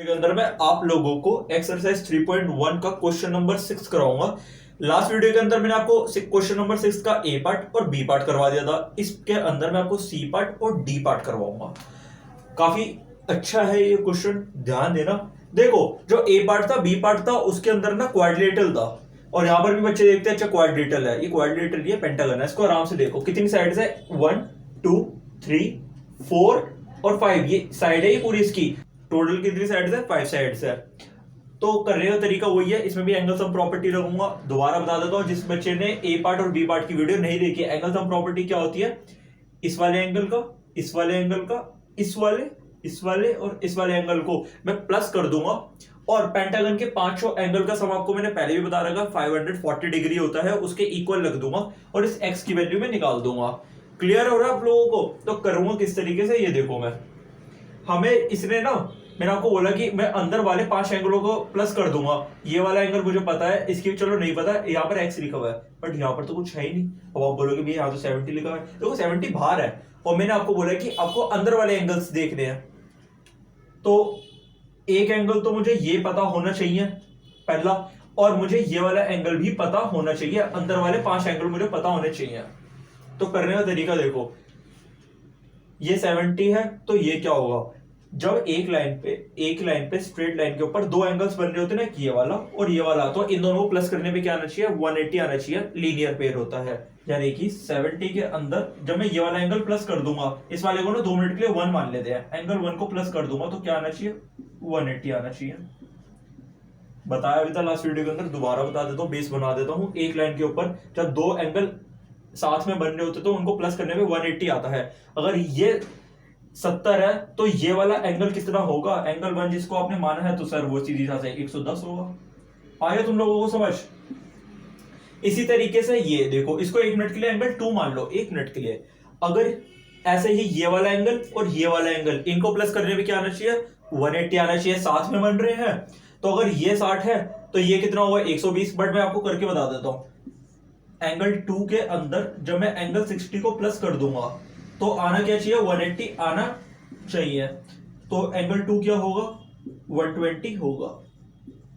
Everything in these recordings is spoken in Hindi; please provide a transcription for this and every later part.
के अंदर मैं आप लोगों को एक्सरसाइज 3.1 का क्वेश्चन नंबर 6 कराऊंगा। लास्ट वीडियो के अंदर मैंने आपको क्वेश्चन नंबर 6 का ए पार्ट और बी पार्ट करवा दिया था। इसके अंदर मैं आपको सी पार्ट और डी पार्ट करवाऊंगा। काफी अच्छा है ये क्वेश्चन, ध्यान देना। देखो, जो ए पार्ट था, बी पार्ट था, उसके अंदर ना क्वाड्रिलेटरल था, और यहाँ पर भी बच्चे देखते हैं अच्छा क्वाड्रिलेटरल है, ये क्वाड्रिलेटरल, ये पेंटागन है। इसको आराम से देखो, कितनी साइड्स है, 1 2 3 4 और 5, ये साइड है ये पूरी इसकी। टोटल कितनी साइड्स है, 5 साइड्स है। तो करने का तरीका वही है, इसमें भी एंगल सम प्रॉपर्टी लगाऊंगा। दोबारा बता देता हूँ, जिस बच्चे ने ए पार्ट और बी पार्ट की वीडियो नहीं देखी, एंगल सम प्रॉपर्टी क्या होती है, इस वाले एंगल का, इस वाले एंगल का, इस वाले और इस वाले एंगल को मैं प्लस कर दूंगा, और पेंटागन के पांचों एंगल का सम आपको मैंने पहले भी बता रखा, 540 डिग्री होता है, उसके इक्वल रख दूंगा और इस एक्स की वैल्यू में निकाल दूंगा। क्लियर हो रहा है आप लोगों को? तो करूंगा किस तरीके से, ये देखो। मैं हमें इसने ना, मैंने आपको बोला कि मैं अंदर वाले 5 एंगलों को प्लस कर दूंगा। ये वाला एंगल मुझे पता है, इसकी चलो नहीं पता, यहाँ पर एक्स लिखा हुआ है, बट यहाँ पर तो कुछ है ही नहीं। अब आप बोलोगे भैया यहाँ तो 70 लिखा है, देखो 70 बाहर है, और मैंने आपको बोला कि आपको अंदर वाले एंगल्स देखने हैं। तो एक एंगल तो मुझे ये पता होना चाहिए पहला, और मुझे ये वाला एंगल भी पता होना चाहिए, अंदर वाले 5 एंगल मुझे पता होने चाहिए। तो करने का तरीका देखो, ये 70 है, तो ये क्या होगा, जब एक लाइन पे स्ट्रेट लाइन के ऊपर 2 एंगल्स बन रहे होते हैं ना, ये वाला और ये वाला, तो इन दोनों को प्लस करने पे क्या आना चाहिए, 180 आना चाहिए। लीनियर पेयर होता है, यानी कि 70 के अंदर जब मैं ये वाला एंगल प्लस कर दूंगा, इस वाले को ना 2 मिनट के लिए 1 मान लेते हैं, एंगल 1 को प्लस कर दूंगा तो क्या आना चाहिए, 180 आना चाहिए। बताया भी था लास्ट वीडियो के अंदर, दोबारा बता देता हूँ, बेस बना देता हूँ। एक लाइन के ऊपर जब 2 एंगल साथ में बन रहे होते तो उनको प्लस करने में 180 आता है। अगर ये 70 है तो ये वाला एंगल कितना होगा, एंगल 1 जिसको आपने माना है, तो सर वो सीधी सा 110 होगा। आया तुम लोगों को समझ? इसी तरीके से ये देखो, इसको 1 मिनट के लिए एंगल 2 मान लो, 1 मिनट के लिए। अगर ऐसे ही ये वाला एंगल और ये वाला एंगल, इनको प्लस करने में क्या आना चाहिए, 180 आना चाहिए, साथ में बन रहे हैं। तो अगर ये 60 है तो ये कितना होगा, 120। बट मैं आपको करके बता देता हूं, एंगल 2 के अंदर जब मैं एंगल 60 को प्लस कर दूंगा तो आना क्या चाहिए, 180 आना चाहिए। तो एंगल 2 क्या होगा, 120 होगा।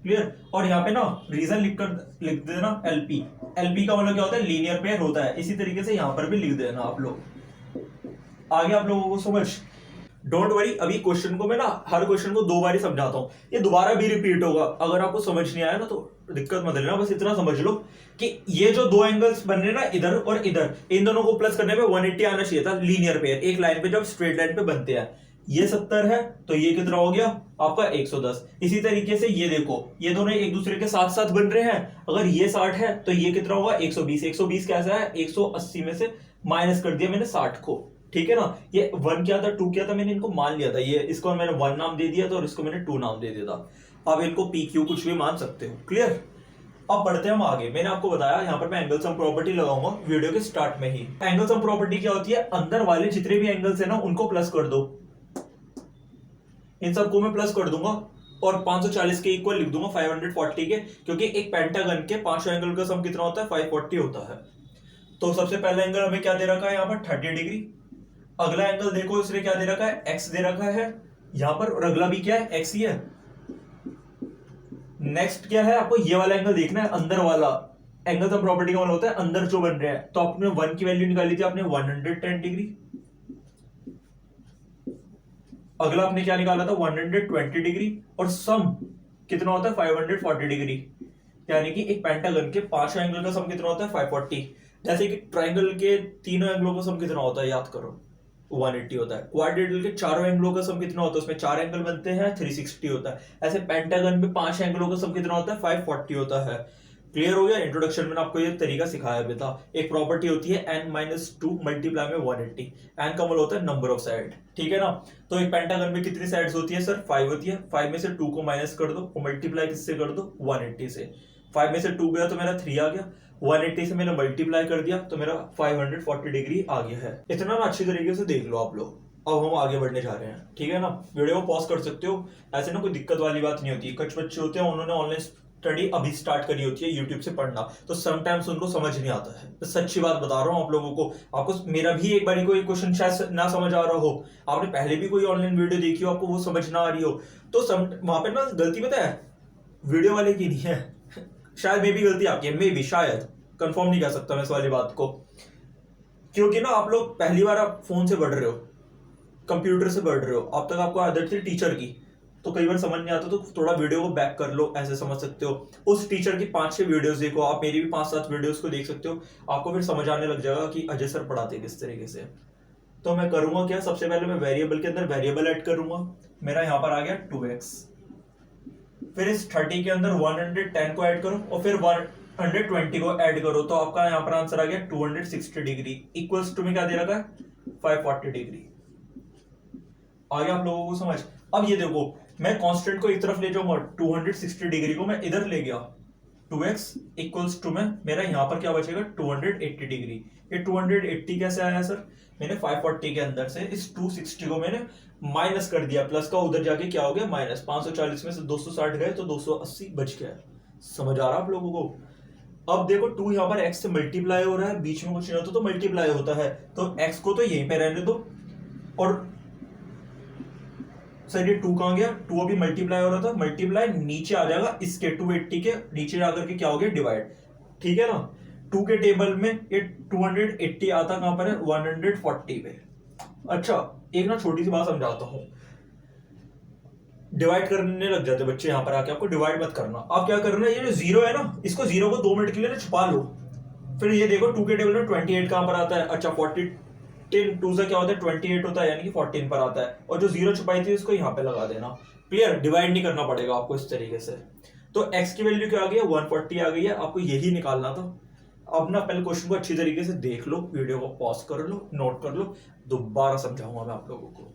क्लियर? और यहाँ पे ना रीजन लिख देना, एलपी। एलपी का मतलब क्या होता है, लीनियर पेयर होता है। इसी तरीके से यहां पर भी लिख देना आप लोग। आगे आप लोगों को समझ? डोंट वरी, अभी क्वेश्चन को मैं ना हर क्वेश्चन को 2 बार ही समझाता हूं, ये दोबारा भी रिपीट होगा। अगर आपको समझ नहीं आया ना तो दिक्कत मत लेना, बस इतना समझ लो कि ये जो 2 एंगल्स बन रहे ना, इधर और इधर, इन दोनों को प्लस करने में 180 आना चाहिए था, लीनियर पेयर एक लाइन पे जब स्ट्रेट लाइन पे बनते हैं। ये 70 है तो ये कितना हो गया आपका, 110। इसी तरीके से ये देखो, ये दोनों एक दूसरे के साथ साथ बन रहे हैं। अगर ये 60 है तो ये कितना होगा, 120। 120 कैसा है, 180 में से माइनस कर दिया मैंने 60 को, ठीक है ना। ये 1 क्या था, 2 क्या था, मैंने इनको मान लिया था, ये इसको मैंने 1 नाम दे दिया था और इसको मैंने 2 नाम दे दिया था। अब इनको पी क्यू कुछ भी मान सकते हो। क्लियर? अब बढ़ते हैं हम आगे। मैंने आपको बताया यहाँ पर मैं एंगल सम प्रॉपर्टी लगाऊंगा वीडियो के स्टार्ट में ही। एंगल सम प्रॉपर्टी क्या होती है, अंदर वाले जितने भी एंगल्स है ना उनको प्लस कर दो। इन सबको मैं प्लस कर दूंगा और 540 के इक्वल लिख दूंगा 540 के, क्योंकि एक पेंटागन के 5 एंगल का सम कितना होता है, 540 होता है। तो सबसे पहला एंगल हमें क्या दे रखा है, यहाँ पर 30 डिग्री। अगला एंगल देखो, इसने क्या दे रखा है, एक्स दे रखा है यहाँ पर, और अगला भी क्या है, एक्स ही है। नेक्स्ट क्या है, आपको ये वाला एंगल देखना है, अंदर वाला। एंगल सम प्रॉपर्टी का मतलब होता है अंदर जो बन रहे हैं। तो आपने 1 की वैल्यू निकाली थी आपने 110 डिग्री। अगला आपने क्या निकाला था, 120 डिग्री, और सम कितना होता है, 540 डिग्री। यानी कि एक पेंटागन के 5 एंगल का सम कितना होता है, 540। जैसे कि ट्राइंगल के तीनों एंगलों का सम कितना होता है, याद करो, 180 होता है। क्वाड्रिलेटरल के चारों एंगलों का सम कितना होता है, उसमें 4 एंगल बनते हैं, 360 होता है। ऐसे पेंटागन में 5 एंगलों का सम कितना होता है, 540 होता है। क्लियर हो गया? इंट्रोडक्शन में आपको ये तरीका सिखाया भी था। एक प्रॉपर्टी होती है n-2 मल्टीप्लाई में 180। n का मतलब होता है नंबर ऑफ साइड, ठीक है ना। तो एक पेंटागन में कितनी साइड्स होती है सर, 5 होती है। 5 में से 2 को माइनस कर दो और मल्टीप्लाई किससे कर दो, 180 से। 5 में से 2 गया तो मेरा 3 आ गया, 180 से मैंने मल्टीप्लाई कर दिया तो मेरा 540 डिग्री आ गया है। इतना ना अच्छी तरीके से देख लो आप लोग। अब हम आगे बढ़ने जा रहे हैं, ठीक है ना। वीडियो को पॉज कर सकते हो, ऐसे ना कोई दिक्कत वाली बात नहीं होती। कुछ बच्चे होते हैं उन्होंने ऑनलाइन स्टडी अभी स्टार्ट करी होती है यूट्यूब से पढ़ना, तो समटाइम्स उनको समझ नहीं आता है। तो सच्ची बात बता रहा हूँ आप लोगों को, आपको मेरा भी एक बारी कोई क्वेश्चन शायद ना समझ आ रहा हो, आपने पहले भी कोई ऑनलाइन वीडियो देखी हो, आपको वो समझ ना आ रही हो, तो वहां पे ना गलती पता है वीडियो वाले की नहीं है, शायद मे भी गलती आपकी है, मे भी, शायद, कंफर्म नहीं कर सकता मैं इस वाली बात को। क्योंकि ना आप लोग पहली बार आप फोन से पढ़ रहे हो, कंप्यूटर से पढ़ रहे हो, अब तक आपको आदत थी टीचर की, तो कई बार समझ नहीं आता तो थोड़ा वीडियो को बैक कर लो, ऐसे समझ सकते हो। उस टीचर की 5-6 वीडियोस देखो, आप मेरी भी 5-7 वीडियोस को देख सकते हो, आपको फिर समझ आने लग जाएगा कि अजय सर पढ़ाते किस तरीके से। तो मैं करूंगा क्या, सबसे पहले मैं वेरिएबल के अंदर वेरिएबल ऐड करूंगा, मेरा यहां पर आ गया 2x, फिर इस 30 के अंदर 110 को ऐड करो और फिर 120 को ऐड करो, तो आपका यहाँ पर आंसर आ गया 260 डिग्री इक्वल्स टू में क्या दे रखा है 540 डिग्री। आ गया आप लोगों को समझ। अब ये देखो मैं कांस्टेंट को एक तरफ ले जाऊंगा, 260 डिग्री को मैं इधर ले गया, 2x इक्वल्स टू में मेरा यहां पर क्या बचेगा 280 डिग्री। ये 280 कैसे आया सर, मैंने 540 के अंदर से इस 260 को मैंने माइनस कर दिया, प्लस का उधर जाके क्या हो गया माइनस, 540 में से 260 गए तो 280 बच गया। समझ आ रहा आप लोगों को। अब देखो 2 यहाँ पर x से मल्टीप्लाई हो रहा है, बीच में कुछ नहीं होता तो मल्टीप्लाई होता है, तो x को तो यहीं पे रहने दो, और सर ये 2 कहां गया, 2 अभी मल्टीप्लाई हो रहा था, मल्टीप्लाई नीचे आ जाएगा इसके 280 के नीचे जाकर के क्या हो गया डिवाइड, ठीक है ना। 2 के टेबल में ये 280 आता कहां पर है 140 पे। अच्छा एक ना छोटी सी बात समझाता हूं, डिवाइड करने लग जाते बच्चे यहाँ पर आके, आपको डिवाइड मत करना, आप क्या करना, ये जो जीरो है ना इसको जीरो को 2 मिनट के लिए ना छुपा लो, फिर ये देखो 2 के टेबल में 28 कहां पर आता है, अच्छा 2 से क्या होता है 28 होता है, यानी कि 14 पर आता है, और जो जीरो छुपाई थी उसको यहाँ पे लगा देना, क्लियर, डिवाइड नहीं करना पड़ेगा आपको इस तरीके से। तो x की वैल्यू क्या आ गई है 140 आ गई है, आपको यही निकालना था। अब ना पहले क्वेश्चन को अच्छी तरीके से देख लो, वीडियो को पॉज कर लो, नोट कर लो, दोबारा समझाऊंगा मैं आप लोगों को।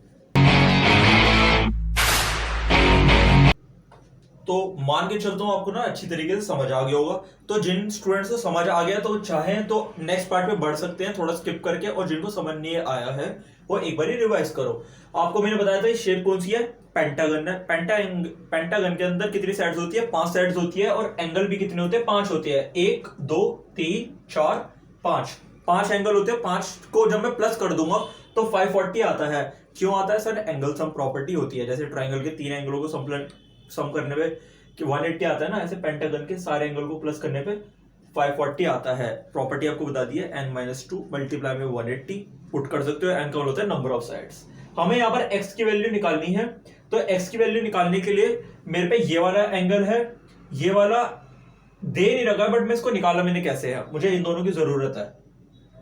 तो मान के चलता हूं आपको ना अच्छी तरीके से समझ आ गया होगा। तो जिन स्टूडेंट्स को समझ आ गया तो चाहें तो नेक्स्ट पार्ट में बढ़ सकते हैं थोड़ा स्किप करके, और जिनको समझ नहीं आया है वो एक बार रिवाइज करो। आपको मैंने बताया था ये शेप कौन सी है, पेंटागन है। पेंटागन के अंदर कितनी साइड्स होती है 5 साइड्स होती है, और एंगल भी कितने होते हैं 5 होते हैं, 1 2 3 4 5 एंगल होते हैं। 5 को जब मैं प्लस कर दूंगा तो 540 आता है। क्यों आता है सर, एंगल सम प्रॉपर्टी होती है, जैसे ट्राइंगल के 3 एंगलों को सम करने पे कि 180 आता है ना, ऐसे पेंटागन के सारे एंगल को प्लस करने पे 540 आता है। प्रॉपर्टी आपको बता दी है, n-2 मल्टीप्लाई में 180 पुट कर सकते हो, n का होता है नंबर ऑफ साइड्स। हमें यहाँ पर x की वैल्यू निकालनी है, तो x की वैल्यू निकालने के लिए मेरे पे ये वाला एंगल है, ये वाला दे नहीं रखा, बट मैं इसको निकाला मैंने कैसे है, मुझे इन दोनों की जरूरत है,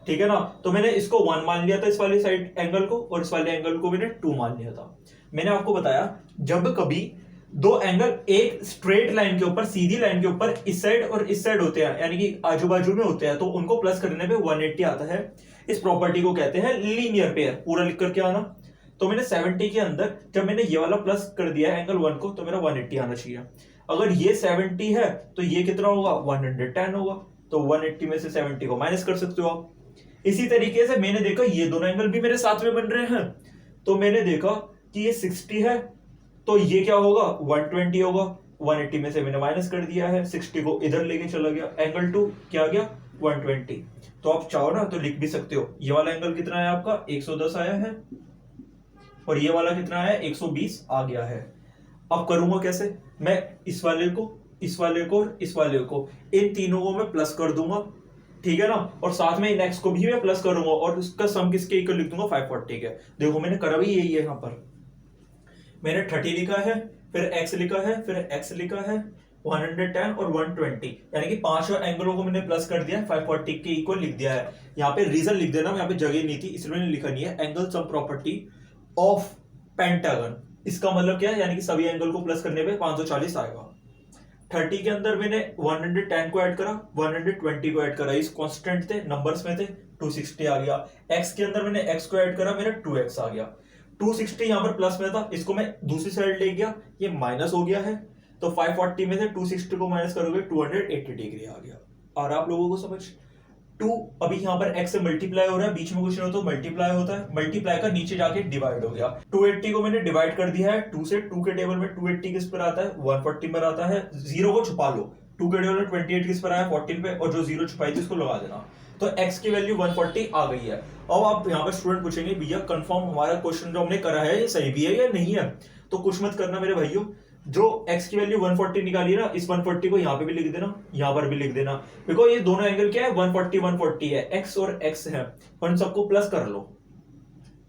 ठीक है ना। तो मैंने इसको 1 मान लिया था इस वाली साइड एंगल को, और इस वाले एंगल को मैंने 2 मान लिया था। मैंने आपको बताया जब कभी 2 एंगल एक स्ट्रेट लाइन के ऊपर, सीधी लाइन के ऊपर इस साइड और इस साइड होते हैं, यानी कि आजू बाजू में होते हैं, तो उनको प्लस करने पे 180 आता है। इस प्रॉपर्टी को कहते हैं लीनियर पेयर, पूरा लिख करके आना। तो मैंने 70 के अंदर जब मैंने ये वाला प्लस कर दिया एंगल 1 को, तो मेरा 180 आना चाहिए। अगर ये 70 है तो ये कितना होगा 110 होगा, तो 180 में से 70 को माइनस कर सकते हो आप। इसी तरीके से मैंने देखा ये दोनों एंगल भी मेरे साथ में बन रहे हैं, तो मैंने देखा कि ये 60 है तो ये क्या होगा 120 होगा, 180 में से मैंने माइनस कर दिया है, 60 को इधर लेके चला गया, एंगल 2 क्या आ गया 120। तो आप चाहो ना तो लिख भी सकते हो, ये वाला एंगल कितना है आपका 110 आया है, और ये वाला कितना है 120 आ गया है। अब करूंगा कैसे, मैं इस वाले को, इस वाले को, इस वाले को, इन तीनों को मैं प्लस कर दूंगा, ठीक है ना, और साथ में इन एक्स को भी मैं प्लस करूंगा, और उसका सम किसके इक्वल लिख दूंगा 540 के। देखो मैंने करा भी यही है, यहाँ पर मैंने 30 लिखा है, फिर x लिखा है, फिर x लिखा है, 110 और 120, यानी कि 5 एंगलों को मैंने प्लस कर दिया, 540 के इक्वल लिख दिया है। यहाँ पे रीजन लिख देना, यहाँ पे जगह नहीं थी इसलिए मैंने लिखा नहीं है, angle sum property of pentagon. इसका मतलब क्या है, यानी कि सभी एंगल को प्लस करने पे 540 आएगा। 30 के अंदर मैंने 110 को ऐड करा, 120 को ऐड करा, इस कांस्टेंट थे, नंबर्स में थे, 260 आ गया। x के अंदर मैंने x को ऐड करा, मेरा 2x आ गया। 260 यहां पर प्लस में था, इसको मैं दूसरी साइड ले गया, ये माइनस हो गया है, तो 540 में से 260 को माइनस करोगे 280 डिग्री आ गया। और आप लोगों को समझ, 2 अभी यहाँ पर x से मल्टीप्लाई हो रहा है, बीच में कुछ नहीं होता, मल्टीप्लाई होता है, मल्टीप्लाई का नीचे जाके डिवाइड हो गया। 280 को मैंने डिवाइड कर दिया है 2 से, 2 के टेबल में 280 किस पर आता है 140 पर आता है, जीरो को छुपा लो, 2 के टेबल में 28 किस पर आया 14 पे, और जो जीरो छुपाई थी उसको लगा देना, तो x की वैल्यू 140 आ गई है। अब आप यहाँ पर स्टूडेंट पूछेंगे भैया कंफर्म हमारा क्वेश्चन जो हमने करा है ये सही भी है या नहीं है, तो कुछ मत करना मेरे भाइयों, जो x की वैल्यू 140 निकाली है ना, इस 140 को यहाँ पे भी लिख देना, यहाँ पर भी लिख देना, बिकॉज ये दोनों एंगल क्या है 140 140 है, x और x है, और इन सबको प्लस कर लो,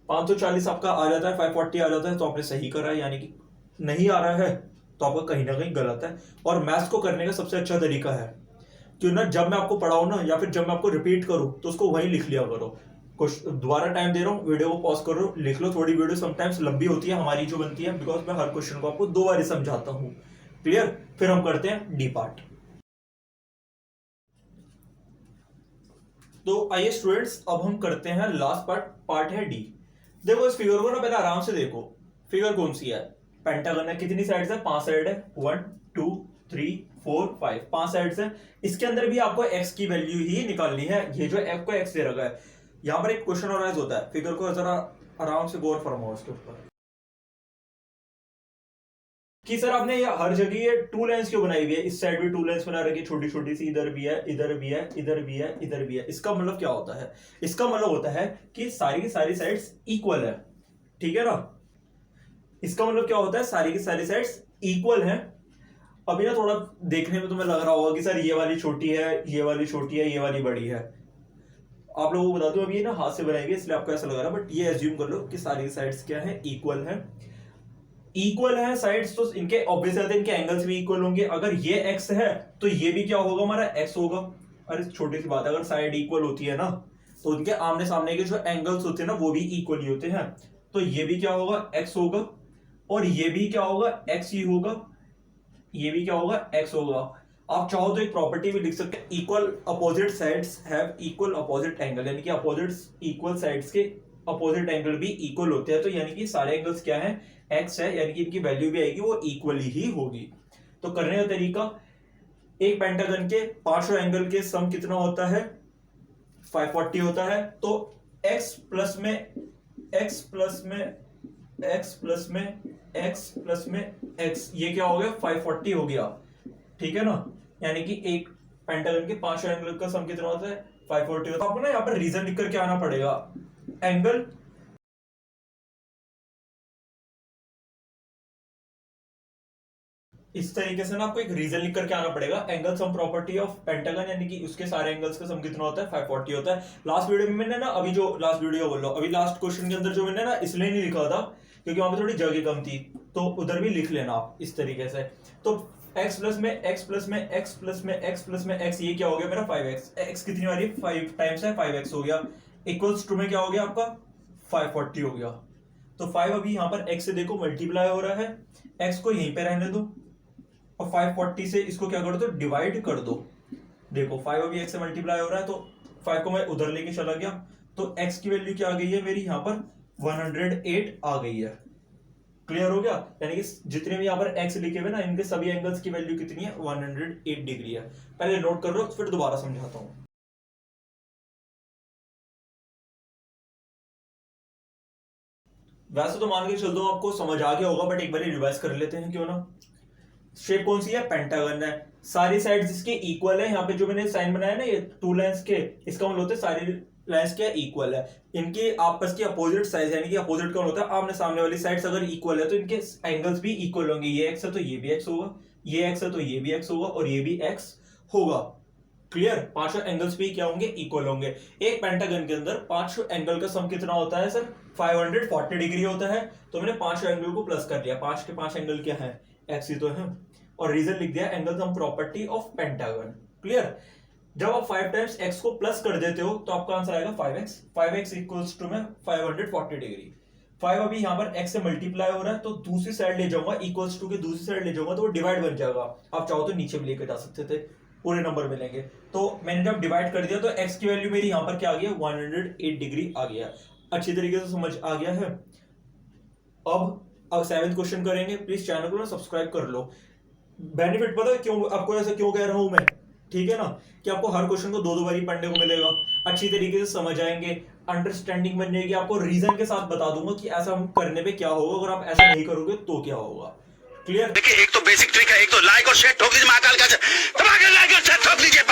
540 आपका आ जाता है, 540 आ जाता है, तो आपने सही करा है, यानी कि नहीं आ रहा है तो आपका कहीं ना कहीं गलत है। और मैथ्स को करने का सबसे अच्छा तरीका है क्यों ना, जब मैं आपको पढ़ाऊं ना या फिर जब मैं आपको रिपीट करूं तो उसको वहीं लिख लिया करो, कुछ दोबारा टाइम दे रहा हूँ, वीडियो को पॉज करो, लिख लो, थोड़ी वीडियो समटाइम्स लंबी होती है हमारी जो बनती है, बिकॉज मैं हर क्वेश्चन को आपको 2 बार समझाता हूँ। क्लियर? फिर हम करते हैं डी पार्ट। तो आइए स्टूडेंट्स अब हम करते हैं लास्ट पार्ट, पार्ट है डी। देखो इस फिगर को ना पहले आराम से देखो, फिगर कौन सी है, पेंटागन है, कितनी साइड्स है 5 साइड है, 1 2 3 4 5, 5 साइड्स है, इसके अंदर भी आपको x की वैल्यू ही निकालनी है, ये जो f को x दे रखा है। यहां पर एक क्वेश्चन अराइज होता है, फिगर को जरा आराम से गौर फरमाओ इसके ऊपर कि सर आपने ये हर जगह ये 2 लाइंस क्यों बनाई हुई है, इस साइड भी 2 लाइंस बना रखी, छोटी छोटी सी, इधर भी है, इधर भी है, इधर भी है, इधर भी है। इसका मतलब क्या होता है, इसका मतलब होता है कि सारी की सारी साइड्स इक्वल है, ठीक है ना, इसका मतलब क्या होता है, सारी की सारी साइड्स इक्वल है। अभी ना थोड़ा देखने में तुम्हें लग रहा होगा कि सर ये वाली छोटी है, ये वाली छोटी है, ये वाली बड़ी है, आप लोगों को बता दूं अभी ये ना हाथ से बनाएंगे इसलिए आपको ऐसा लग रहा है, बट ये एज्यूम कर लो कि सारी साइड्स क्या है, इक्वल है, इक्वल है साइड्स, तो इनके ऑब्वियस है इनके एंगल्स भी इक्वल होंगे। अगर ये x है तो ये भी क्या होगा, हमारा x होगा। अरे छोटी सी बात है, अगर साइड इक्वल होती है ना तो उनके आमने सामने के जो एंगल्स होते हैं ना वो भी इक्वल ही होते हैं, तो ये भी क्या होगा x होगा, और ये भी क्या होगा x ही होगा, ये भी क्या होगा x होगा। आप चाहो तो एक प्रॉपर्टी भी लिख सकते हैं, equal opposite sides have equal opposite angle, यानी कि अपोजिट इक्वल साइड्स के अपोजिट एंगल भी इक्वल होते हैं, तो यानी कि सारे एंगल्स क्या है x है, यानी कि इनकी वैल्यू भी आएगी वो इक्वली ही होगी। तो करने का तरीका, एक पेंटागन के पांचों एंगल के सम कितना होता है 540 होता है, तो x प्लस में x प्लस में x प्लस में x प्लस में x, ये क्या हो गया 540 हो गया, ठीक है ना, यानी कि एक पेंटागन के पांचों एंगल का सम कितना होता है 540 होता है। आपको ना यहाँ पर रीजन लिख करके आना पड़ेगा, एंगल इस तरीके से ना आपको एक रीजन लिख करके आना पड़ेगा, angle sum property of pentagon, यानी कि उसके सारे एंगल्स का सम कितना होता है 540 होता है। लास्ट वीडियो में मैंने ना, अभी जो लास्ट वीडियो बोल रहा हूं, अभी लास्ट क्वेश्चन के अंदर जो मैंने ना इसलिए नहीं लिखा था क्योंकि वहां पे थोड़ी जगह कम थी, तो उधर भी लिख लेना आप इस तरीके से। तो x प्लस में x प्लस में x प्लस में x प्लस में x, ये क्या हो गया मेरा 5x, x कितनी बारी 5 टाइम्स है 5x हो गया, इक्वल्स टू में क्या हो गया आपका 540 हो गया। तो 5 अभी यहाँ पर x से देखो मल्टीप्लाई हो रहा है, x को यहीं पे रहने दो और 540 से इसको क्या कर दो डिवाइड कर दो, देखो 5 अभी x से मल्टीप्लाई हो रहा है, तो 5 को मैं उधर लेके चला गया, तो x की वैल्यू क्या आ गई है मेरी यहाँ पर 108 आ गई है। क्लियर हो गया, यानी कि जितने भी यहाँ पर x लिखे हुए ना इनके सभी एंगल्स की वैल्यू कितनी है 108 डिग्री है। पहले नोट कर लो फिर दोबारा समझाता हूं। वैसे तो मान के चल दो आपको समझ आ गया होगा, बट एक बार रिवाइज कर लेते हैं क्यों ना। शेप कौन सी है, पेंटागन है, सारी साइड्स इसके इक्वल है, यहाँ पे जो मैंने साइन बनाया ना ये 2 लाइंस के, इसका मतलब होता है सारी लाइंस क्या इक्वल है, इनके आपस की अपोजिट साइड, यानी कि अपोजिट कौन होता है आमने सामने वाली साइड्स अगर इक्वल है तो इनके एंगल्स भी इक्वल होंगे, ये x है तो ये भी x होगा, ये x है तो ये भी x होगा, और ये भी x होगा। क्लियर, पांचों एंगल्स भी क्या होंगे इक्वल होंगे। एक पेंटागन के अंदर पांचों एंगल का सम कितना होता है सर 540 डिग्री होता है, तो मैंने पांचों एंगल को प्लस कर लिया, पांच के पांच एंगल क्या है x ही तो है, और रीजन लिख दिया angle sum property of pentagon. Clear, जब आप 5 टाइम्स x को प्लस कर देते हो तो आपका आंसर आएगा 5x, 5x इक्वल्स टू में 540 डिग्री। 5 अभी यहाँ पर x से मल्टीप्लाई हो रहा है, तो दूसरी साइड ले जाऊंगा, इक्वल्स टू के दूसरी साइड ले जाऊंगा तो वो डिवाइड बन जाएगा, आप चाहो तो नीचे भी लेकर जा सकते थे, पूरे नंबर मिलेंगे। तो मैंने जब डिवाइड कर दिया तो x की वैल्यू मेरी यहाँ पर क्या आ गया 108 डिग्री आ गया। अच्छी तरीके से समझ आ गया है। अब 7th क्वेश्चन करेंगे, प्लीज चैनल को ना सब्सक्राइब कर लो। बेनिफिट पता है क्यों आपको ऐसा क्यों कह रहा हूं मैं, ठीक है ना, कि आपको हर क्वेश्चन को दो दो बारी पढ़ने को मिलेगा, अच्छी तरीके से समझ आएंगे, अंडरस्टैंडिंग बन जाएगी, आपको रीजन के साथ बता दूंगा कि ऐसा हम करने पे क्या होगा, अगर आप ऐसा नहीं करोगे तो क्या होगा। क्लियर? देखिए, एक तो बेसिक ट्रिक है, एक तो लाइक और शेयर ठोक दीजिए महाकाल का, दबा के लाइक और शेयर ठोक दीजिए।